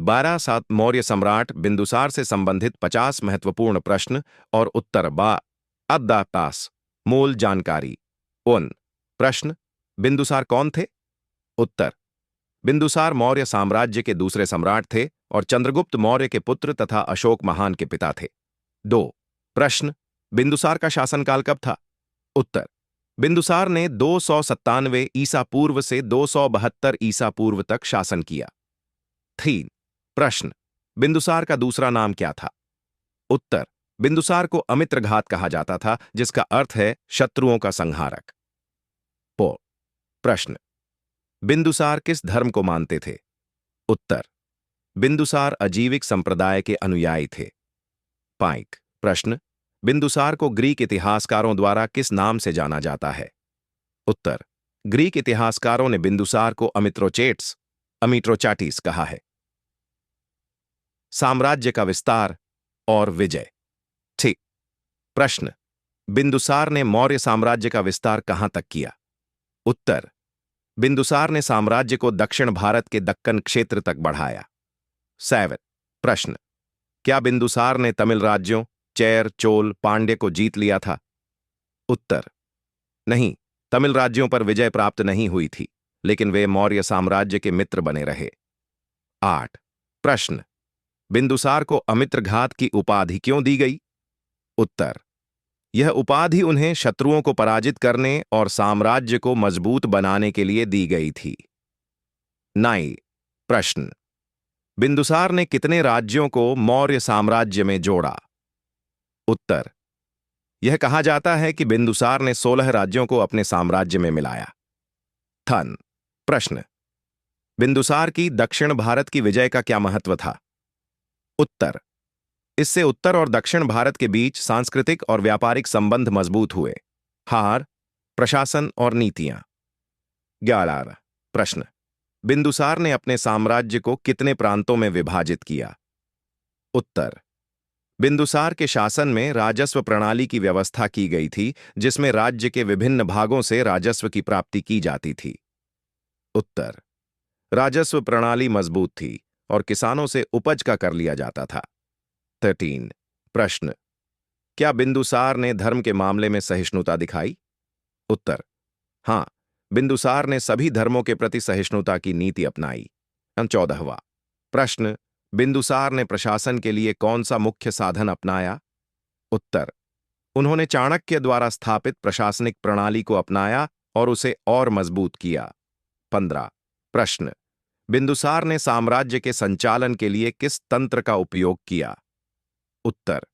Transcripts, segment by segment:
12 मौर्य सम्राट बिंदुसार से संबंधित 50 महत्वपूर्ण प्रश्न और उत्तर बा अद्दा पास मूल जानकारी। उन प्रश्न। बिंदुसार कौन थे? उत्तर। बिंदुसार मौर्य साम्राज्य के दूसरे सम्राट थे और चंद्रगुप्त मौर्य के पुत्र तथा अशोक महान के पिता थे। 2 प्रश्न। बिंदुसार का शासनकाल कब था? उत्तर। बिंदुसार ने 297 ईसा पूर्व से 272 ईसा पूर्व तक शासन किया। 3 प्रश्न। बिंदुसार का दूसरा नाम क्या था? उत्तर। बिंदुसार को अमित्रघात कहा जाता था, जिसका अर्थ है शत्रुओं का संहारक। 4 प्रश्न। बिंदुसार किस धर्म को मानते थे? उत्तर। बिंदुसार अजीविक संप्रदाय के अनुयायी थे। 5 प्रश्न। बिंदुसार को ग्रीक इतिहासकारों द्वारा किस नाम से जाना जाता है? उत्तर। ग्रीक इतिहासकारों ने बिंदुसार को अमिट्रोचाटिस कहा है। साम्राज्य का विस्तार और विजय। ठीक प्रश्न। बिंदुसार ने मौर्य साम्राज्य का विस्तार कहां तक किया? उत्तर। बिंदुसार ने साम्राज्य को दक्षिण भारत के दक्कन क्षेत्र तक बढ़ाया। 7 प्रश्न। क्या बिंदुसार ने तमिल राज्यों चेर, चोल, पांड्य को जीत लिया था? उत्तर। नहीं, तमिल राज्यों पर विजय प्राप्त नहीं हुई थी, लेकिन वे मौर्य साम्राज्य के मित्र बने रहे। 8 प्रश्न। बिंदुसार को अमित्रघात की उपाधि क्यों दी गई? उत्तर। यह उपाधि उन्हें शत्रुओं को पराजित करने और साम्राज्य को मजबूत बनाने के लिए दी गई थी। 9 प्रश्न। बिंदुसार ने कितने राज्यों को मौर्य साम्राज्य में जोड़ा? उत्तर। यह कहा जाता है कि बिंदुसार ने 16 राज्यों को अपने साम्राज्य में मिलाया। थन प्रश्न। बिंदुसार की दक्षिण भारत की विजय का क्या महत्व था? उत्तर। इससे उत्तर और दक्षिण भारत के बीच सांस्कृतिक और व्यापारिक संबंध मजबूत हुए। हार, प्रशासन और नीतियां। 11 प्रश्न। बिंदुसार ने अपने साम्राज्य को कितने प्रांतों में विभाजित किया? उत्तर। बिंदुसार के शासन में राजस्व प्रणाली की व्यवस्था की गई थी, जिसमें राज्य के विभिन्न भागों से राजस्व की प्राप्ति की जाती थी। उत्तर। राजस्व प्रणाली मजबूत थी और किसानों से उपज का कर लिया जाता था। 13 प्रश्न। क्या बिंदुसार ने धर्म के मामले में सहिष्णुता दिखाई? उत्तर। हां, बिंदुसार ने सभी धर्मों के प्रति सहिष्णुता की नीति अपनाई। 14वां प्रश्न। बिंदुसार ने प्रशासन के लिए कौन सा मुख्य साधन अपनाया? उत्तर। उन्होंने चाणक्य द्वारा स्थापित प्रशासनिक प्रणाली को अपनाया और उसे और मजबूत किया। 15 प्रश्न। बिंदुसार ने साम्राज्य के संचालन के लिए किस तंत्र का उपयोग किया? उत्तर।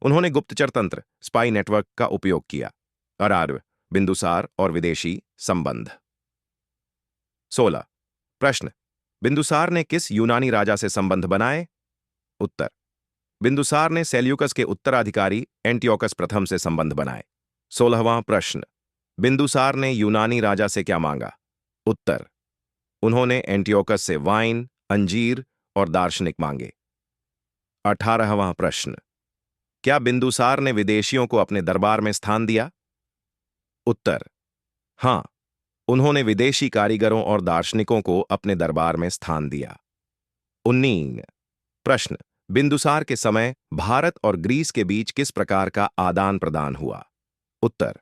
उन्होंने गुप्तचर तंत्र स्पाई नेटवर्क का उपयोग किया। अरार्व, बिंदुसार और विदेशी संबंध। 16 प्रश्न। बिंदुसार ने किस यूनानी राजा से संबंध बनाए? उत्तर। बिंदुसार ने सेल्यूकस के उत्तराधिकारी एंटियोकस प्रथम से संबंध बनाए। 16वां प्रश्न। बिंदुसार ने यूनानी राजा से क्या मांगा? उत्तर। उन्होंने एंटियोकस से वाइन, अंजीर और दार्शनिक मांगे। 18वां प्रश्न। क्या बिंदुसार ने विदेशियों को अपने दरबार में स्थान दिया? उत्तर। हां, उन्होंने विदेशी कारीगरों और दार्शनिकों को अपने दरबार में स्थान दिया। 19 प्रश्न। बिंदुसार के समय भारत और ग्रीस के बीच किस प्रकार का आदान प्रदान हुआ? उत्तर।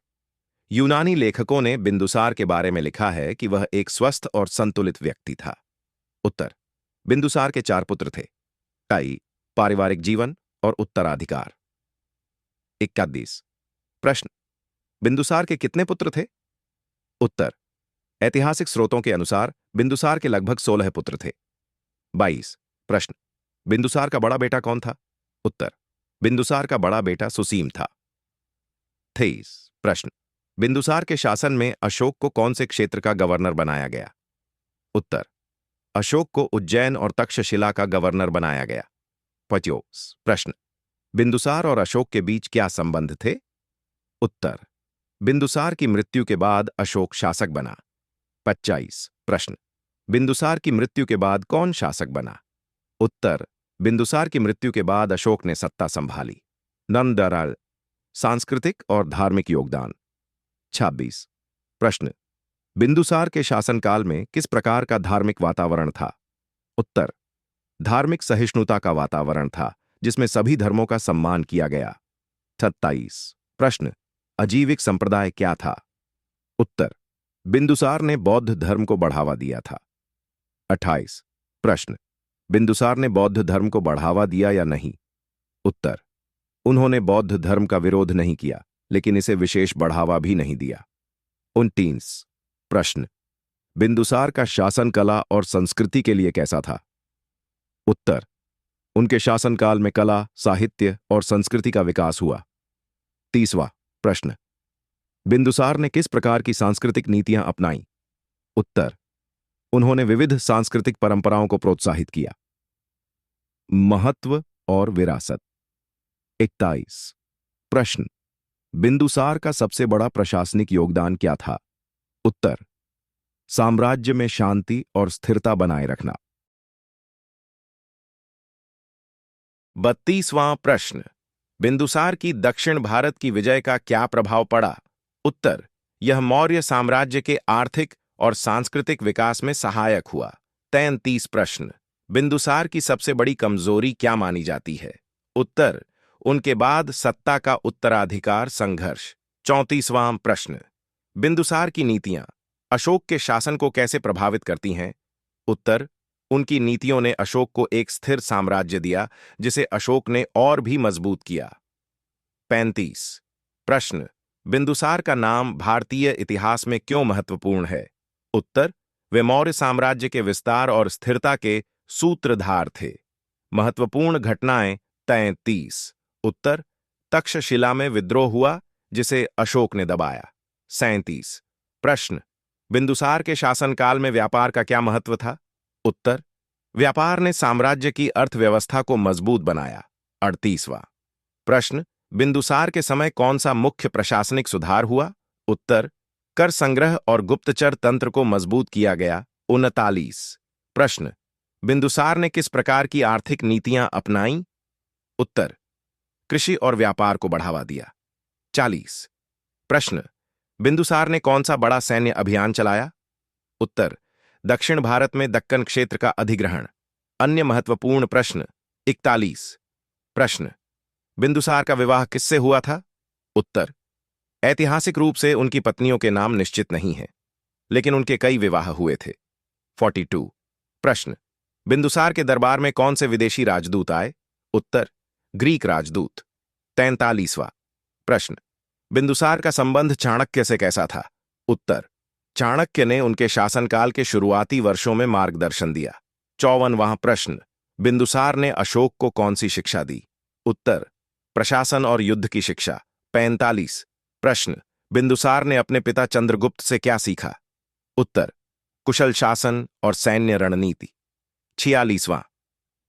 यूनानी लेखकों ने बिंदुसार के बारे में लिखा है कि वह एक स्वस्थ और संतुलित व्यक्ति था। उत्तर। बिंदुसार के 4 पुत्र थे। कई पारिवारिक जीवन और उत्तराधिकार। 21 प्रश्न। बिंदुसार के कितने पुत्र थे? उत्तर। ऐतिहासिक स्रोतों के अनुसार बिंदुसार के लगभग 16 पुत्र थे। 22 प्रश्न। बिंदुसार का बड़ा बेटा कौन था? उत्तर। बिंदुसार का बड़ा बेटा सुसीम था। 23 प्रश्न। बिंदुसार के शासन में अशोक को कौन से क्षेत्र का गवर्नर बनाया गया? उत्तर। अशोक को उज्जैन और तक्षशिला का गवर्नर बनाया गया। 25 प्रश्न। बिंदुसार और अशोक के बीच क्या संबंध थे? उत्तर। बिंदुसार की मृत्यु के बाद अशोक शासक बना। 25 प्रश्न। बिंदुसार की मृत्यु के बाद कौन शासक बना? उत्तर। बिंदुसार की मृत्यु के बाद अशोक ने सत्ता संभाली। नंदराल सांस्कृतिक और धार्मिक योगदान। 26 प्रश्न। बिंदुसार के शासनकाल में किस प्रकार का धार्मिक वातावरण था? उत्तर। धार्मिक सहिष्णुता का वातावरण था जिसमें सभी धर्मों का सम्मान किया गया। 27 प्रश्न, अजीविक संप्रदाय क्या था? उत्तर, बिंदुसार ने बौद्ध धर्म को बढ़ावा दिया था। 28 प्रश्न, बिंदुसार ने बौद्ध धर्म को बढ़ावा दिया या नहीं? उत्तर, उन्होंने बौद्ध धर्म का विरोध नहीं किया, लेकिन इसे विशेष बढ़ावा भी नहीं दिया। 29 प्रश्न, बिंदुसार का शासन कला और संस्कृति के लिए कैसा था? उत्तर, उनके शासनकाल में कला, साहित्य और संस्कृति का विकास हुआ। 30वां प्रश्न, बिंदुसार ने किस प्रकार की सांस्कृतिक नीतियां अपनाई? उत्तर, उन्होंने विविध सांस्कृतिक परंपराओं को प्रोत्साहित किया। महत्व और विरासत। 21 प्रश्न, बिंदुसार का सबसे बड़ा प्रशासनिक योगदान क्या था? उत्तर, साम्राज्य में शांति और स्थिरता बनाए रखना। 32वां प्रश्न, बिंदुसार की दक्षिण भारत की विजय का क्या प्रभाव पड़ा? उत्तर, यह मौर्य साम्राज्य के आर्थिक और सांस्कृतिक विकास में सहायक हुआ। 33 प्रश्न, बिंदुसार की सबसे बड़ी कमजोरी क्या मानी जाती है? उत्तर, उनके बाद सत्ता का उत्तराधिकार संघर्ष। 34वां प्रश्न, बिंदुसार की नीतियां अशोक के शासन को कैसे प्रभावित करती हैं? उत्तर, उनकी नीतियों ने अशोक को एक स्थिर साम्राज्य दिया जिसे अशोक ने और भी मजबूत किया। 35 प्रश्न, बिंदुसार का नाम भारतीय इतिहास में क्यों महत्वपूर्ण है? उत्तर, वे मौर्य साम्राज्य के विस्तार और स्थिरता के सूत्रधार थे। महत्वपूर्ण घटनाएं। 33 उत्तर, तक्षशिला में विद्रोह हुआ जिसे अशोक ने दबाया। 37 प्रश्न, बिंदुसार के शासनकाल में व्यापार का क्या महत्व था? उत्तर, व्यापार ने साम्राज्य की अर्थव्यवस्था को मजबूत बनाया। 38वां प्रश्न, बिंदुसार के समय कौन सा मुख्य प्रशासनिक सुधार हुआ? उत्तर, कर संग्रह और गुप्तचर तंत्र को मजबूत किया गया। 39 प्रश्न, बिंदुसार ने किस प्रकार की आर्थिक नीतियां अपनाई? उत्तर, कृषि और व्यापार को बढ़ावा दिया। 40 प्रश्न, बिंदुसार ने कौन सा बड़ा सैन्य अभियान चलाया? उत्तर, दक्षिण भारत में दक्कन क्षेत्र का अधिग्रहण। अन्य महत्वपूर्ण प्रश्न। 41 प्रश्न, बिंदुसार का विवाह किससे हुआ था? उत्तर, ऐतिहासिक रूप से उनकी पत्नियों के नाम निश्चित नहीं हैं, लेकिन उनके कई विवाह हुए थे। 42 प्रश्न, बिंदुसार के दरबार में कौन से विदेशी राजदूत आए? उत्तर, ग्रीक राजदूत। 43वां प्रश्न, बिंदुसार का संबंध चाणक्य से कैसा था? उत्तर, चाणक्य ने उनके शासनकाल के शुरुआती वर्षों में मार्गदर्शन दिया। 54वां प्रश्न, बिंदुसार ने अशोक को कौन सी शिक्षा दी? उत्तर, प्रशासन और युद्ध की शिक्षा। 45 प्रश्न, बिंदुसार ने अपने पिता चंद्रगुप्त से क्या सीखा? उत्तर, कुशल शासन और सैन्य रणनीति। 46वां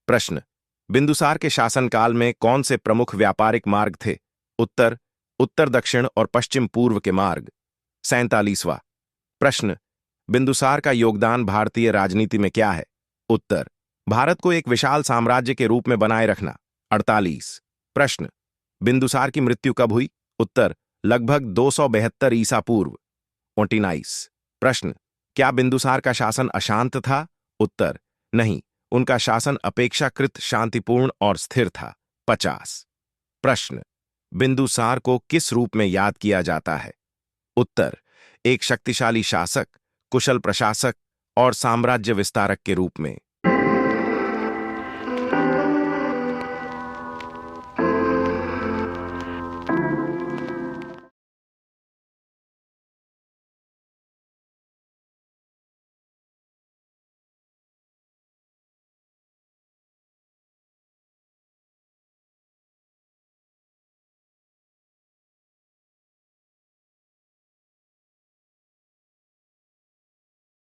प्रश्न, बिंदुसार के शासनकाल में कौन से प्रमुख व्यापारिक मार्ग थे? उत्तर, उत्तर दक्षिण और पश्चिम पूर्व के मार्ग। 47वां प्रश्न, बिंदुसार का योगदान भारतीय राजनीति में क्या है? उत्तर, भारत को एक विशाल साम्राज्य के रूप में बनाए रखना। 48 प्रश्न, बिंदुसार की मृत्यु कब हुई? उत्तर, लगभग 272 ईसा पूर्व। 49 प्रश्न, क्या बिंदुसार का शासन अशांत था? उत्तर, नहीं, उनका शासन अपेक्षाकृत शांतिपूर्ण और स्थिर था। 50 प्रश्न, बिंदुसार को किस रूप में याद किया जाता है? उत्तर, एक शक्तिशाली शासक, कुशल प्रशासक और साम्राज्य विस्तारक के रूप में।